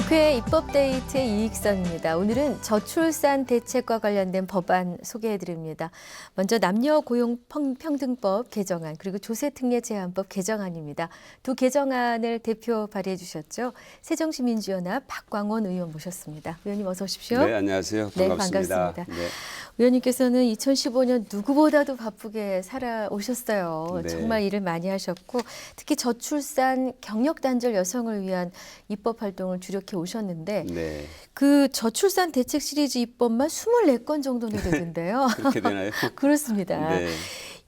국회 입법데이트의 이익선입니다. 오늘은 저출산 대책과 관련된 법안 소개해드립니다. 먼저 남녀고용평등법 개정안 그리고 조세특례 제한법 개정안입니다. 두 개정안을 대표 발의해 주셨죠. 새정치민주연합 박광원 의원 모셨습니다. 의원님 어서 오십시오. 네, 안녕하세요. 반갑습니다. 네, 반갑습니다. 네. 의원님께서는 2015년 누구보다도 바쁘게 살아오셨어요. 네. 정말 일을 많이 하셨고 특히 저출산 경력단절 여성을 위한 입법 활동을 주력해 오셨는데 네. 그 저출산 대책 시리즈 입법만 24건 정도는 되던데요. 그렇게 되나요? 그렇습니다. 네.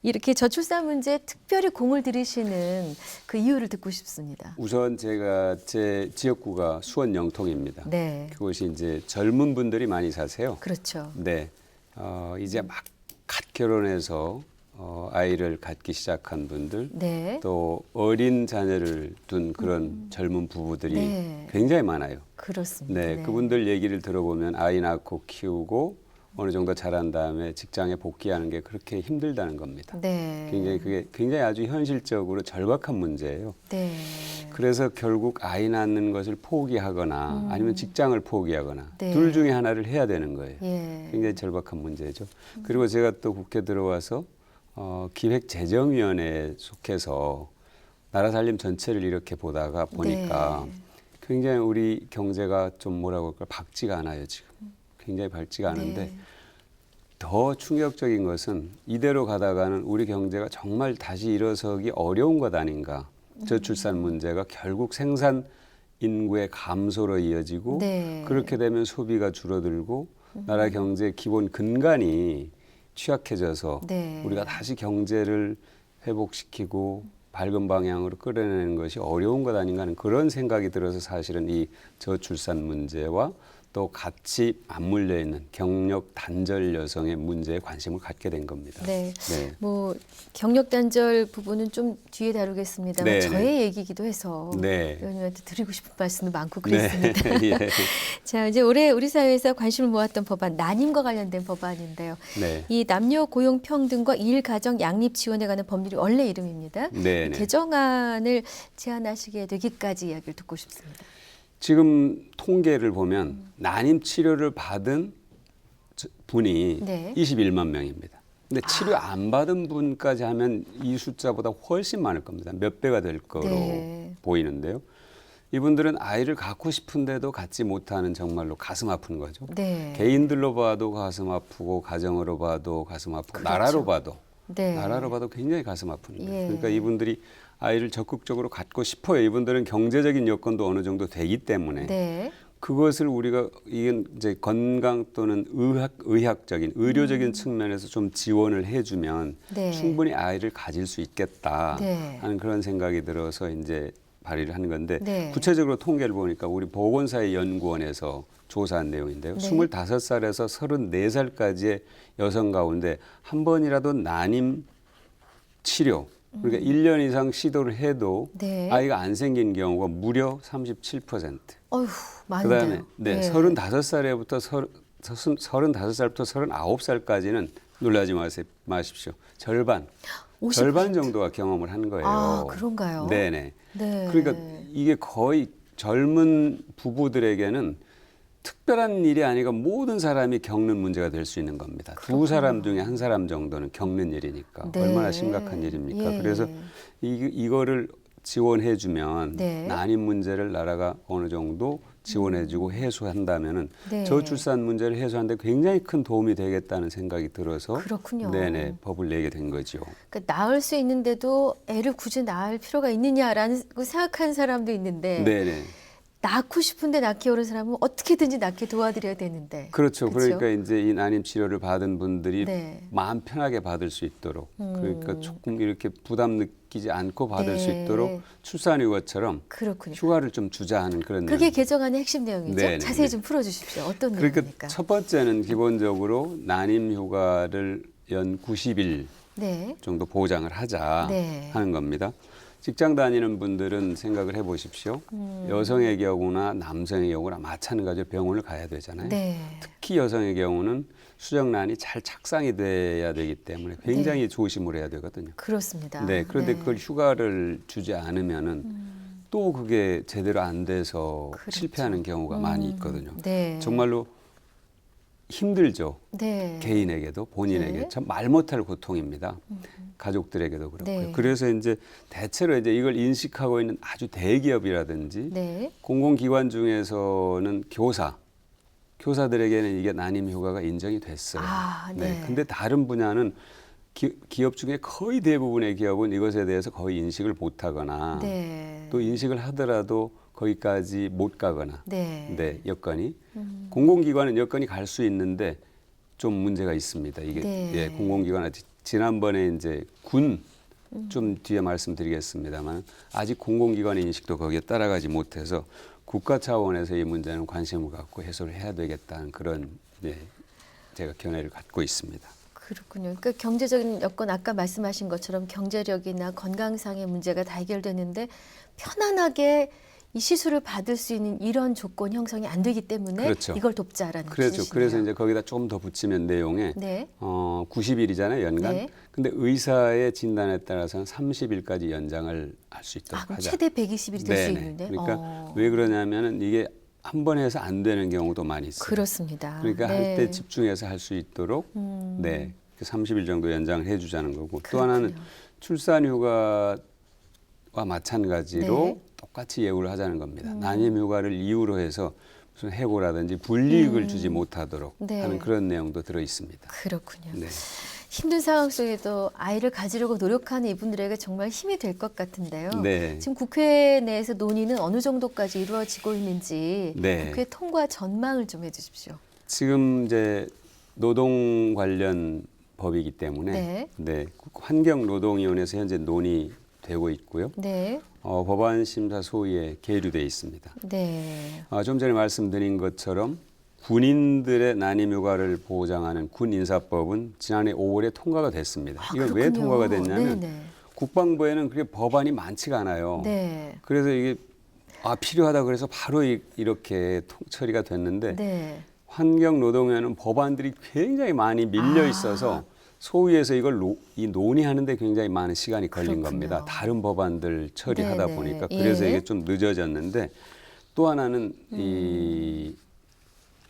이렇게 저출산 문제에 특별히 공을 들이시는 그 이유를 듣고 싶습니다. 우선 제 지역구가 수원 영통입니다. 네. 그곳이 이제 젊은 분들이 많이 사세요. 그렇죠. 네. 이제 막 갓 결혼해서 아이를 갖기 시작한 분들, 네. 또 어린 자녀를 둔 그런 젊은 부부들이 네. 굉장히 많아요. 그렇습니다. 네, 그분들 얘기를 들어보면 아이 낳고 키우고 어느 정도 자란 다음에 직장에 복귀하는 게 그렇게 힘들다는 겁니다. 네. 그게 굉장히 아주 현실적으로 절박한 문제예요. 네. 그래서 결국 아이 낳는 것을 포기하거나 아니면 직장을 포기하거나 네. 둘 중에 하나를 해야 되는 거예요. 예. 굉장히 절박한 문제죠. 그리고 제가 또 국회 들어와서 기획재정위원회에 속해서 나라 살림 전체를 이렇게 보다가 보니까 네. 굉장히 우리 경제가 좀 뭐라고 할까 밝지가 않아요 지금. 굉장히 밝지가 않은데 네. 더 충격적인 것은 이대로 가다가는 우리 경제가 정말 다시 일어서기 어려운 것 아닌가. 저출산 문제가 결국 생산 인구의 감소로 이어지고 네. 그렇게 되면 소비가 줄어들고 나라 경제의 기본 근간이 취약해져서 네. 우리가 다시 경제를 회복시키고 밝은 방향으로 끌어내는 것이 어려운 것 아닌가 하는 그런 생각이 들어서 사실은 이 저출산 문제와 또 같이 맞물려 있는 경력 단절 여성의 문제에 관심을 갖게 된 겁니다. 네. 네. 뭐 경력 단절 부분은 좀 뒤에 다루겠습니다만 네, 저의 네. 얘기이기도 해서 네. 의원님한테 드리고 싶은 말씀도 많고 네. 그랬습니다. 예. 자, 이제 올해 우리 사회에서 관심을 모았던 법안, 난임과 관련된 법안인데요. 네. 이 남녀 고용 평등과 일 가정 양립 지원에 관한 법률이 원래 이름입니다. 네, 네. 개정안을 제안하시게 되기까지 이야기를 듣고 싶습니다. 지금 통계를 보면 난임 치료를 받은 분이 네. 21만 명입니다. 근데 치료 안 받은 분까지 하면 이 숫자보다 훨씬 많을 겁니다. 몇 배가 될 거로 네. 보이는데요. 이분들은 아이를 갖고 싶은데도 갖지 못하는 정말로 가슴 아픈 거죠. 네. 개인들로 봐도 가슴 아프고 가정으로 봐도 가슴 아프고 그렇죠. 나라로 봐도 네. 나라로 봐도 굉장히 가슴 아픈 거예요. 예. 그러니까 이분들이 아이를 적극적으로 갖고 싶어요. 이분들은 경제적인 여건도 어느 정도 되기 때문에 네. 그것을 우리가 이게 이제 건강 또는 의학적인 의료적인 측면에서 좀 지원을 해주면 네. 충분히 아이를 가질 수 있겠다 네. 하는 그런 생각이 들어서 이제 발의를 한 건데 네. 구체적으로 통계를 보니까 우리 보건사회연구원에서 조사한 내용인데요. 네. 25살에서 34살까지의 여성 가운데 한 번이라도 난임 치료 그러니까 1년 이상 시도를 해도 네. 아이가 안 생긴 경우가 무려 37%. 어휴, 많은데요. 그다음에 네, 35살부터 35살부터 39살까지는 놀라지 마십시오. 절반 50%. 절반 정도가 경험을 한 거예요. 아, 그런가요? 네네. 네. 그러니까 이게 거의 젊은 부부들에게는 특별한 일이 아니라 모든 사람이 겪는 문제가 될 수 있는 겁니다. 두 사람 중에 한 사람 정도는 겪는 일이니까 네. 얼마나 심각한 일입니까? 예. 그래서 이거를 지원해주면 네. 난임 문제를 나라가 어느 정도 지원해주고 해소한다면은 네. 저출산 문제를 해소하는데 굉장히 큰 도움이 되겠다는 생각이 들어서 그렇군요. 네네 법을 내게 된 거죠. 그러니까 낳을 수 있는데도 애를 굳이 낳을 필요가 있느냐라는 생각하는 사람도 있는데 네네. 낳고 싶은데 낳기 어려운 사람은 어떻게든지 낳게 도와드려야 되는데. 그렇죠. 그렇죠? 그러니까 이제 이 난임 치료를 받은 분들이 네. 마음 편하게 받을 수 있도록 그러니까 조금 이렇게 부담 느끼지 않고 받을 수 네. 있도록 출산휴가처럼 그렇군요. 휴가를 좀 주자 하는 그런 그게 내용. 개정안의 핵심 내용이죠. 네네. 자세히 좀 풀어주십시오. 어떤 그러니까 내용입니까? 첫 번째는 기본적으로 난임 휴가를 연 90일 네. 정도 보장을 하자 네. 하는 겁니다. 직장 다니는 분들은 생각을 해보십시오. 여성의 경우나 남성의 경우나 마찬가지로 병원을 가야 되잖아요. 네. 특히 여성의 경우는 수정란이 잘 착상이 돼야 되기 때문에 굉장히 네. 조심을 해야 되거든요. 그렇습니다. 네, 그런데 네. 그걸 휴가를 주지 않으면은 또 그게 제대로 안 돼서 그렇죠. 실패하는 경우가 많이 있거든요. 네. 정말로 힘들죠. 네. 개인에게도 본인에게 네. 참 말 못할 고통입니다. 가족들에게도 그렇고요. 네. 그래서 이제 대체로 이제 이걸 인식하고 있는 아주 대기업이라든지 네. 공공기관 중에서는 교사들에게는 이게 난임 휴가가 인정이 됐어요. 아, 네. 근데 다른 분야는 기업 중에 거의 대부분의 기업은 이것에 대해서 거의 인식을 못하거나 네. 또 인식을 하더라도 거기까지 못 가거나 네. 여건이 공공기관은 여건이 갈 수 있는데 좀 문제가 있습니다. 이게 네. 예, 공공기관 지난번에 이제 군 좀 뒤에 말씀드리겠습니다만 아직 공공기관의 인식도 거기에 따라가지 못해서 국가 차원에서 이 문제는 관심을 갖고 해소를 해야 되겠다는 그런 제가 견해를 갖고 있습니다. 그렇군요. 그러니까 경제적인 여건 아까 말씀하신 것처럼 경제력이나 건강상의 문제가 다 해결되는데 편안하게 이 시술을 받을 수 있는 이런 조건 형성이 안 되기 때문에 그렇죠. 이걸 돕자라는 그렇죠. 뜻이시네요. 그래서 이제 거기다 조금 더 붙이면 내용에 네. 90일이잖아요, 연간. 네. 근데 의사의 진단에 따라서는 30일까지 연장을 할 수 있도록 그럼 하자. 최대 120일이 될 수 네네. 있는데. 그러니까 왜 그러냐면은 이게 한 번 해서 안 되는 경우도 많이 있어요. 그렇습니다. 그러니까 네. 할 때 집중해서 할 수 있도록 30일 정도 연장을 해주자는 거고 또 하나는 그렇군요. 출산휴가와 마찬가지로 네. 똑같이 예우를 하자는 겁니다. 난임휴가를 이유로 해서 무슨 해고라든지 불이익을 주지 못하도록 네. 하는 그런 내용도 들어 있습니다. 그렇군요. 네. 힘든 상황 속에도 아이를 가지려고 노력하는 이분들에게 정말 힘이 될 것 같은데요. 네. 지금 국회 내에서 논의는 어느 정도까지 이루어지고 있는지 네. 국회 통과 전망을 좀 해주십시오. 지금 이제 노동 관련 법이기 때문에 환경노동위원회에서 현재 논의되고 있고요. 네, 법안 심사 소위에 계류돼 있습니다. 네, 좀 전에 말씀드린 것처럼 군인들의 난임휴가를 보장하는 군인사법은 지난해 5월에 통과가 됐습니다. 이건 왜 그렇군요. 통과가 됐냐면 네네. 국방부에는 그게 법안이 많지가 않아요. 네, 그래서 이게 필요하다 그래서 바로 이렇게 처리가 됐는데 네. 환경노동위원회는 법안들이 굉장히 많이 밀려 있어서 소위에서 이걸 논의하는데 굉장히 많은 시간이 걸린 그렇군요. 겁니다. 다른 법안들 처리하다 네네. 보니까 그래서 예. 이게 좀 늦어졌는데 또 하나는 이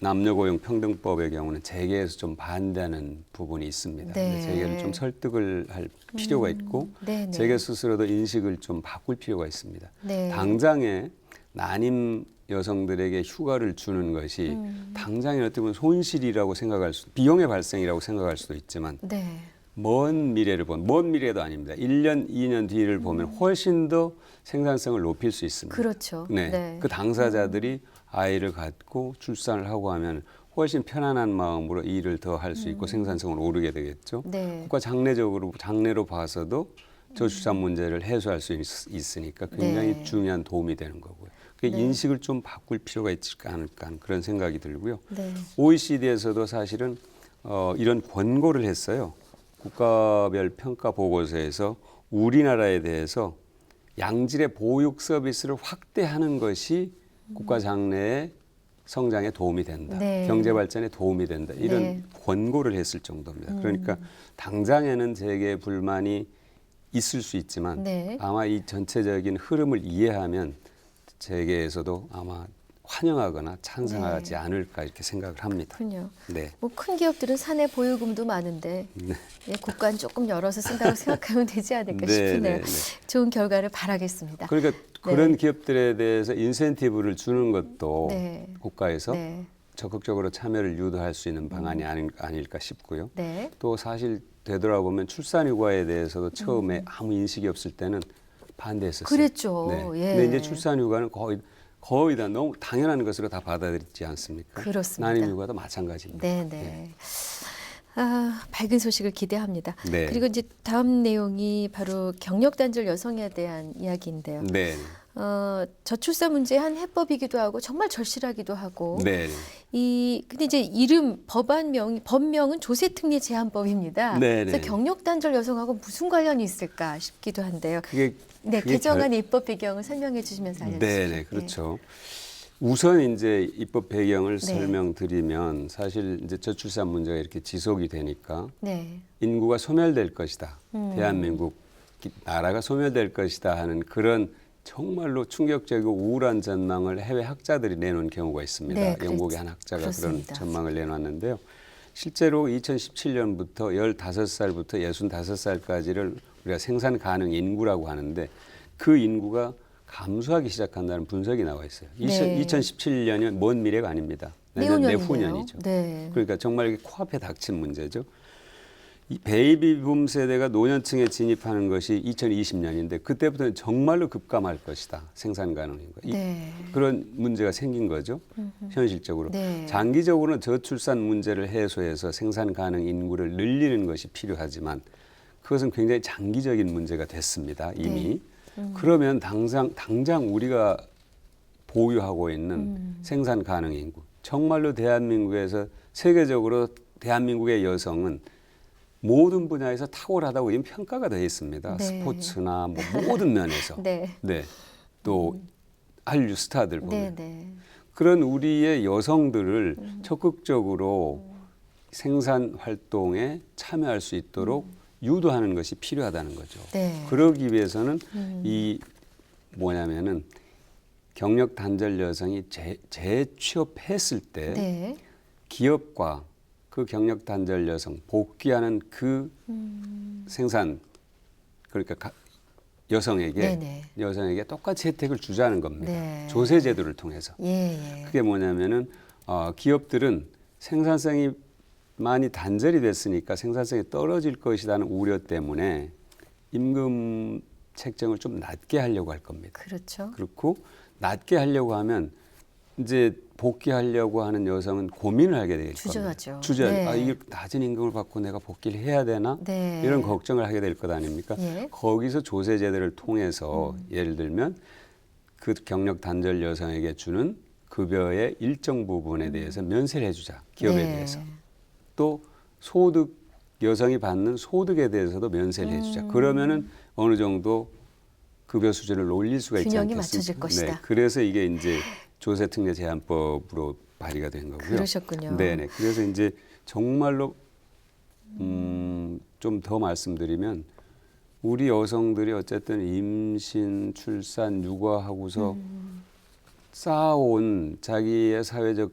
남녀고용평등법의 경우는 재계에서 좀 반대하는 부분이 있습니다. 네. 근데 재계를 좀 설득을 할 필요가 있고 네네. 재계 스스로도 인식을 좀 바꿀 필요가 있습니다. 네. 당장에 난임 여성들에게 휴가를 주는 것이 당장에 어떻게 보면 손실이라고 비용의 발생이라고 생각할 수도 있지만 네. 먼 미래도 아닙니다. 1년, 2년 뒤를 보면 훨씬 더 생산성을 높일 수 있습니다. 그렇죠. 네. 그 당사자들이 아이를 갖고 출산을 하고 하면 훨씬 편안한 마음으로 일을 더 할 수 있고 생산성을 오르게 되겠죠. 네. 국가 장래로 봐서도 저출산 문제를 해소할 수 있으니까 굉장히 네. 중요한 도움이 되는 거고요. 그 인식을 좀 바꿀 필요가 있지 않을까 하는 그런 생각이 들고요. 네. OECD에서도 사실은 이런 권고를 했어요. 국가별 평가 보고서에서 우리나라에 대해서 양질의 보육 서비스를 확대하는 것이 국가 장래의 성장에 도움이 된다. 네. 경제 발전에 도움이 된다. 이런 네. 권고를 했을 정도입니다. 그러니까 당장에는 재계의 불만이 있을 수 있지만 네. 아마 이 전체적인 흐름을 이해하면 재계에서도 아마 환영하거나 찬성하지 않을까 이렇게 생각을 합니다. 그렇군요. 네. 뭐 큰 기업들은 사내 보유금도 많은데 예, 국가는 조금 열어서 쓴다고 생각하면 되지 않을까 싶네요. 좋은 결과를 바라겠습니다. 그러니까 그런 기업들에 대해서 인센티브를 주는 것도 네. 국가에서 네. 적극적으로 참여를 유도할 수 있는 방안이 아닐까 싶고요. 네. 또 사실 되돌아보면 출산휴가에 대해서도 처음에 아무 인식이 없을 때는 반대했었어요. 그랬죠. 네. 예. 근데 이제 출산휴가는 거의 다 너무 당연한 것으로 다 받아들이지 않습니까? 그렇습니다. 난임휴가도 마찬가지입니다. 네네. 밝은 소식을 기대합니다. 네. 그리고 이제 다음 내용이 바로 경력단절 여성에 대한 이야기인데요. 네. 저출산 문제의 한 해법이기도 하고 정말 절실하기도 하고 네. 근데 이제 법명은 조세특례 제한법입니다. 네, 그래서 네. 경력단절 여성하고 무슨 관련이 있을까 싶기도 한데요. 그게 개정안 입법 배경을 설명해 주시면서 알려주시죠. 네, 그렇죠. 우선 이제 입법 배경을 네. 설명드리면 사실 이제 저출산 문제가 이렇게 지속이 되니까 네. 인구가 소멸될 것이다. 대한민국 나라가 소멸될 것이다 하는 그런 정말로 충격적이고 우울한 전망을 해외 학자들이 내놓은 경우가 있습니다. 네, 영국의 한 학자가 그렇습니다. 그런 전망을 내놨는데요. 실제로 2017년부터 15살부터 65살까지를 우리가 생산 가능 인구라고 하는데 그 인구가 감소하기 시작한다는 분석이 나와 있어요. 네. 2017년이 먼 미래가 아닙니다. 내년 내후년이네요. 내후년이죠. 네. 그러니까 정말 이게 코앞에 닥친 문제죠. 이 베이비붐 세대가 노년층에 진입하는 것이 2020년인데 그때부터는 정말로 급감할 것이다. 생산 가능인가. 네. 그런 문제가 생긴 거죠. 현실적으로. 네. 장기적으로는 저출산 문제를 해소해서 생산 가능 인구를 늘리는 것이 필요하지만 그것은 굉장히 장기적인 문제가 됐습니다. 이미. 그러면 당장 우리가 보유하고 있는 생산 가능 인구. 정말로 대한민국에서 세계적으로 대한민국의 여성은 모든 분야에서 탁월하다고 이미 평가가 되어 있습니다. 네. 스포츠나 뭐 모든 면에서. 네. 네. 또 한류 스타들 네. 보면. 네. 그런 우리의 여성들을 적극적으로 생산 활동에 참여할 수 있도록 유도하는 것이 필요하다는 거죠. 네. 그러기 위해서는 이 뭐냐면은 경력 단절 여성이 재취업했을 때 네. 기업과 그 경력 단절 여성 복귀하는 그 생산 그러니까 여성에게 네네. 똑같이 혜택을 주자는 겁니다. 네. 조세 제도를 통해서. 예. 그게 뭐냐면은 기업들은 생산성이 많이 단절이 됐으니까 생산성이 떨어질 것이라는 우려 때문에 임금 책정을 좀 낮게 하려고 할 겁니다. 그렇죠. 그렇고 낮게 하려고 하면 이제 복귀하려고 하는 여성은 고민을 하게 되겠죠. 주저하죠. 이게 낮은 임금을 받고 내가 복귀를 해야 되나? 네. 이런 걱정을 하게 될 것 아닙니까? 예. 거기서 조세 제도를 통해서 예를 들면 그 경력 단절 여성에게 주는 급여의 일정 부분에 대해서 면세를 해주자. 기업에 네. 대해서. 또 소득 여성이 받는 소득에 대해서도 면세를 해주자. 그러면은 어느 정도 급여 수준을 올릴 수가 있지 균형이 않겠습니까? 맞춰질 것이다. 네, 그래서 이게 이제 조세특례 제한법으로 발의가 된 거고요. 그러셨군요. 네네. 그래서 이제 정말로 좀 더 말씀드리면 우리 여성들이 어쨌든 임신, 출산, 육아하고서 쌓아온 자기의 사회적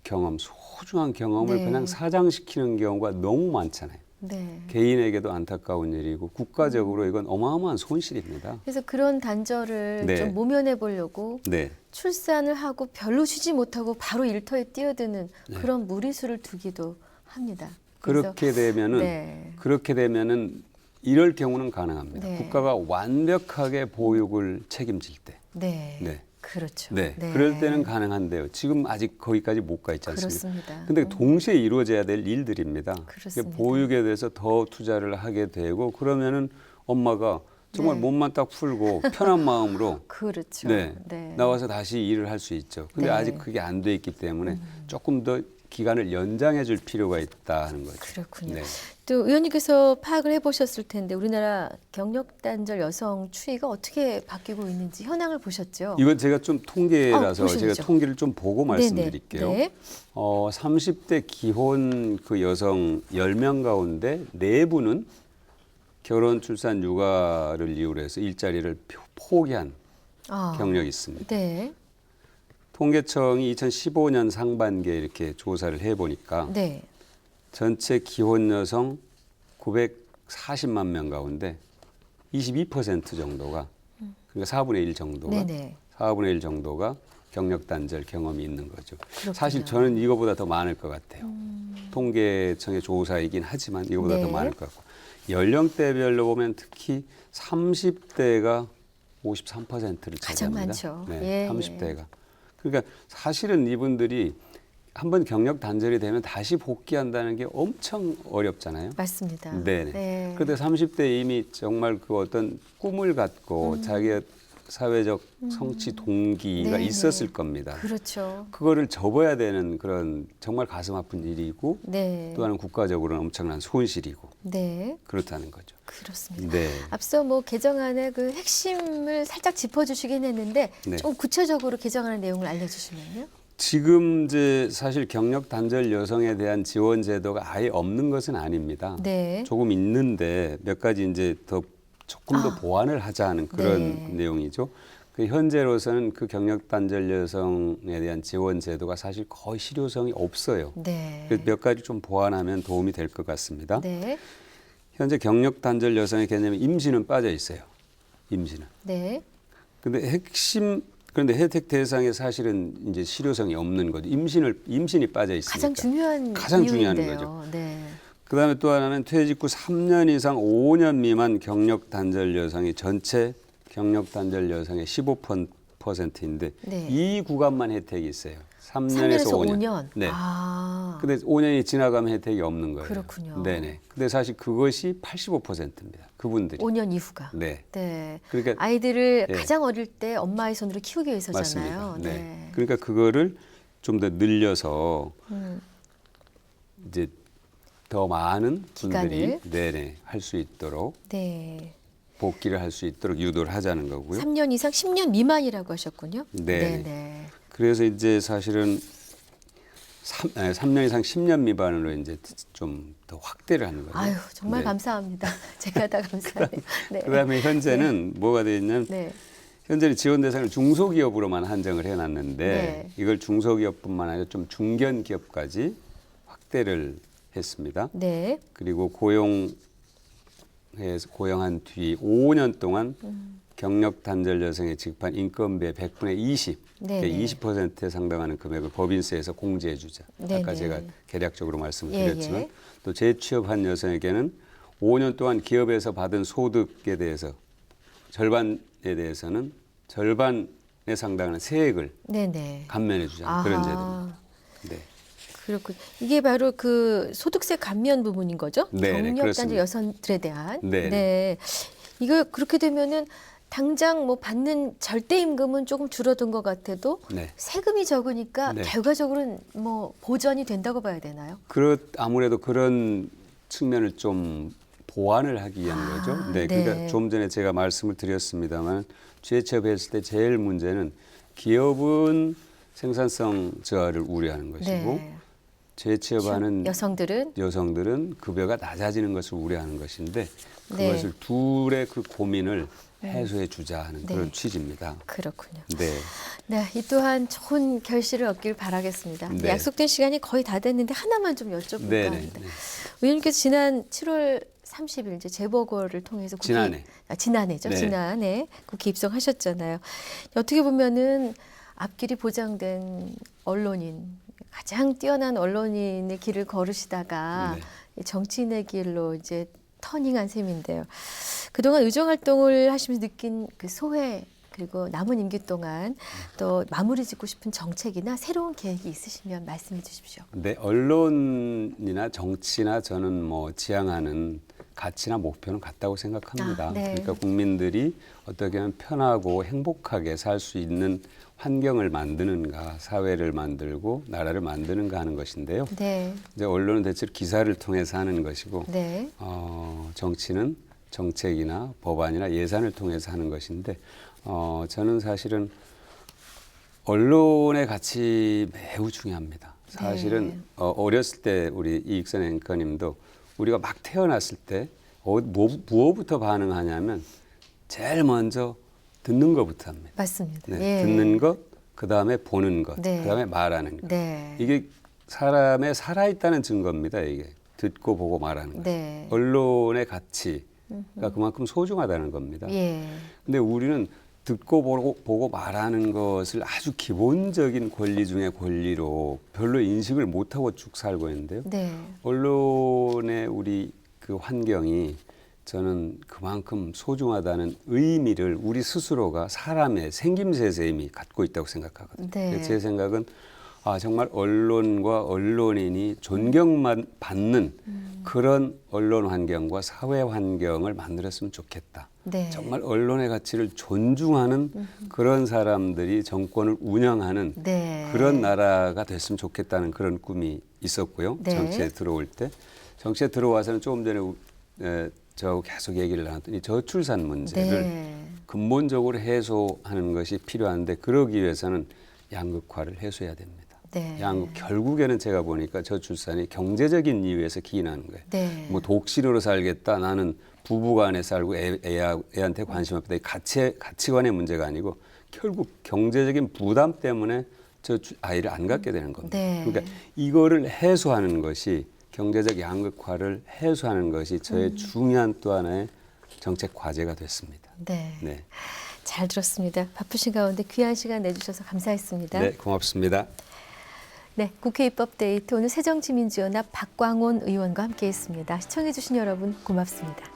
경험, 소중한 경험을 네. 그냥 사장시키는 경우가 너무 많잖아요. 네. 개인에게도 안타까운 일이고 국가적으로 이건 어마어마한 손실입니다. 그래서 그런 단절을 네. 좀 모면해 보려고 네. 출산을 하고 별로 쉬지 못하고 바로 일터에 뛰어드는 네. 그런 무리수를 두기도 합니다. 그래서 그렇게 되면은 이럴 경우는 가능합니다. 네. 국가가 완벽하게 보육을 책임질 때. 네. 네. 그렇죠. 네. 그럴 때는 가능한데요. 지금 아직 거기까지 못 가 있지 않습니까? 그렇습니다. 근데 동시에 이루어져야 될 일들입니다. 그렇습니다. 보육에 대해서 더 투자를 하게 되고 그러면은 엄마가 정말 네. 몸만 딱 풀고 편한 마음으로 그렇죠. 네, 네. 나와서 다시 일을 할 수 있죠. 근데 네. 아직 그게 안 돼 있기 때문에 조금 더 기간을 연장해 줄 필요가 있다 하는 거죠. 그렇군요. 네. 또 의원님께서 파악을 해보셨을 텐데 우리나라 경력 단절 여성 추이가 어떻게 바뀌고 있는지 현황을 보셨죠? 이건 제가 좀 통계라서 보셔야죠. 제가 통계를 좀 보고 말씀드릴게요. 네. 30대 기혼 그 여성 10명 가운데 4분은 결혼, 출산, 육아를 이유로 해서 일자리를 포기한 경력이 있습니다. 네. 통계청이 2015년 상반기에 이렇게 조사를 해보니까 네. 전체 기혼 여성 940만 명 가운데 22% 정도가 그러니까 4분의 1 정도가 네네. 4분의 1 정도가 경력 단절 경험이 있는 거죠. 그렇군요. 사실 저는 이거보다 더 많을 것 같아요. 통계청의 조사이긴 하지만 이거보다 네. 더 많을 것 같고 연령대별로 보면 특히 30대가 53%를 가장 차지합니다. 많죠. 네, 예, 30대가. 그러니까 사실은 이분들이 한번 경력 단절이 되면 다시 복귀한다는 게 엄청 어렵잖아요. 맞습니다. 네네. 네. 그런데 30대 이미 정말 그 어떤 꿈을 갖고 자기의 사회적 성취 동기가 네네. 있었을 겁니다. 그렇죠. 그거를 접어야 되는 그런 정말 가슴 아픈 일이고 네. 또 하나는 국가적으로는 엄청난 손실이고 네. 그렇다는 거죠. 그렇습니다. 네. 앞서 뭐 개정안의 그 핵심을 살짝 짚어주시긴 했는데 네. 좀 구체적으로 개정안의 내용을 알려주시면요. 지금 이제 사실 경력 단절 여성에 대한 지원 제도가 아예 없는 것은 아닙니다. 네. 조금 있는데 몇 가지 이제 더 조금 더 보완을 하자는 그런 네. 내용이죠. 그 현재로서는 그 경력 단절 여성에 대한 지원 제도가 사실 거의 실효성이 없어요. 네. 그래서 몇 가지 좀 보완하면 도움이 될 것 같습니다. 네. 현재 경력 단절 여성의 개념에 임신은 빠져 있어요. 임신은. 네. 그런데 혜택 대상에 사실은 이제 실효성이 없는 거죠. 임신이 빠져 있으니까. 가장 중요한 중요한 이유인데요. 네. 그다음에 또 하나는 퇴직 후 3년 이상 5년 미만 경력 단절 여성이 전체 경력 단절 여성의 15%인데 네. 이 구간만 혜택이 있어요. 3년에서 3년에서 5년. 5년. 네. 아. 근데 5년이 지나가면 혜택이 없는 거예요. 그렇군요. 네네. 근데 사실 그것이 85%입니다. 그분들이. 5년 이후가. 네. 네. 그러니까 아이들을 예. 가장 어릴 때 엄마의 손으로 키우기 위해서잖아요. 맞습니다. 네. 네. 그러니까 그거를 좀 더 늘려서 음. 이제 더 많은 분들이 기간을. 네네 할 수 있도록 네. 복귀를 할 수 있도록 유도를 하자는 거고요. 3년 이상 10년 미만이라고 하셨군요. 네. 네. 그래서 이제 사실은 3년 이상 10년 미만으로 이제 좀 더 확대를 하는 거죠. 아유, 정말 네. 감사합니다. 제가 다 감사해요. 네. 그다음에 현재는 뭐가 되어 있냐면 네. 현재는 지원 대상을 중소기업으로만 한정을 해놨는데 네. 이걸 중소기업뿐만 아니라 좀 중견기업까지 확대를 했습니다. 네. 그리고 고용한 뒤 5년 동안 경력 단절 여성에 지급한 인건비의 100분의 20, 네네. 20%에 상당하는 금액을 법인세에서 공제해 주자. 아까 네네. 제가 개략적으로 말씀을 예, 드렸지만 예. 또 재취업한 여성에게는 5년 동안 기업에서 받은 소득에 대해서 절반에 대해서는 절반에 상당한 세액을 네네. 감면해 주자는 그런 제도입니다. 네. 그렇군. 이게 바로 그 소득세 감면 부분인 거죠? 네네, 경력단절 그렇습니다. 여성들에 대한. 네네. 네. 이거 그렇게 되면은 당장 뭐 받는 절대 임금은 조금 줄어든 것 같아도 네. 세금이 적으니까 네. 결과적으로는 뭐 보전이 된다고 봐야 되나요? 아무래도 그런 측면을 좀 보완을 하기 위한 거죠. 네, 네. 그러니까 좀 전에 제가 말씀을 드렸습니다만 재취업했을 때 제일 문제는 기업은 생산성 저하를 우려하는 것이고 네. 재취업하는 여성들은 급여가 낮아지는 것을 우려하는 것인데 네. 그것을 둘의 그 고민을 해소해 주자 하는 네. 그런 취지입니다. 그렇군요. 네. 네, 이 또한 좋은 결실을 얻길 바라겠습니다. 네. 약속된 시간이 거의 다 됐는데 하나만 좀 여쭤볼까 네네. 합니다. 네. 의원님께서 지난 7월 30일 이제 재보궐을 통해서 지난해죠. 네. 지난해 국회 입성하셨잖아요. 어떻게 보면은 앞길이 보장된 언론인, 가장 뛰어난 언론인의 길을 걸으시다가 네. 정치인의 길로 이제 터닝한 셈인데요. 그동안 의정 활동을 하시면서 느낀 그 소회 그리고 남은 임기 동안 또 마무리 짓고 싶은 정책이나 새로운 계획이 있으시면 말씀해 주십시오. 네, 언론이나 정치나 저는 뭐 지향하는 가치나 목표는 같다고 생각합니다. 네. 그러니까 국민들이 어떻게 하면 편하고 행복하게 살 수 있는 환경을 만드는가, 사회를 만들고 나라를 만드는가 하는 것인데요. 네. 이제 언론은 대체로 기사를 통해서 하는 것이고, 네. 정치는 정책이나 법안이나 예산을 통해서 하는 것인데, 저는 사실은 언론의 가치 매우 중요합니다. 사실은 네. 어렸을 때 우리 이익선 앵커님도 우리가 막 태어났을 때 무엇부터 반응하냐면 제일 먼저 듣는 것부터 합니다. 맞습니다. 네, 예. 듣는 것, 그 다음에 보는 것, 네. 그 다음에 말하는 것. 네. 이게 사람의 살아있다는 증거입니다. 이게 듣고 보고 말하는 것. 네. 언론의 가치가 그만큼 소중하다는 겁니다. 예. 근데 우리는 듣고 보고 말하는 것을 아주 기본적인 권리 중의 권리로 별로 인식을 못하고 쭉 살고 있는데요. 네. 언론의 우리 그 환경이 저는 그만큼 소중하다는 의미를 우리 스스로가 사람의 생김새에서 이미 갖고 있다고 생각하거든요. 네. 제 생각은 정말 언론과 언론인이 존경만 받는 그런 언론 환경과 사회 환경을 만들었으면 좋겠다. 네. 정말 언론의 가치를 존중하는 그런 사람들이 정권을 운영하는 네. 그런 나라가 됐으면 좋겠다는 그런 꿈이 있었고요. 네. 정치에 들어올 때. 정치에 들어와서는 조금 전에 저 계속 얘기를 나눴더니 저출산 문제를 네. 근본적으로 해소하는 것이 필요한데 그러기 위해서는 양극화를 해소해야 됩니다. 네. 결국에는 제가 보니까 저출산이 경제적인 이유에서 기인하는 거예요. 네. 뭐 독신으로 살겠다. 나는 부부간에 살고 애한테 관심 없다. 이 가치관의 문제가 아니고 결국 경제적인 부담 때문에 아이를 안 갖게 되는 겁니다. 네. 그러니까 이거를 해소하는 것이 경제적 양극화를 해소하는 것이 저의 중요한 또 하나의 정책 과제가 됐습니다. 네. 네. 잘 들었습니다. 바쁘신 가운데 귀한 시간 내주셔서 감사했습니다. 네, 고맙습니다. 네, 국회 입법데이트 오늘 새정치민주연합 박광온 의원과 함께했습니다. 시청해주신 여러분 고맙습니다.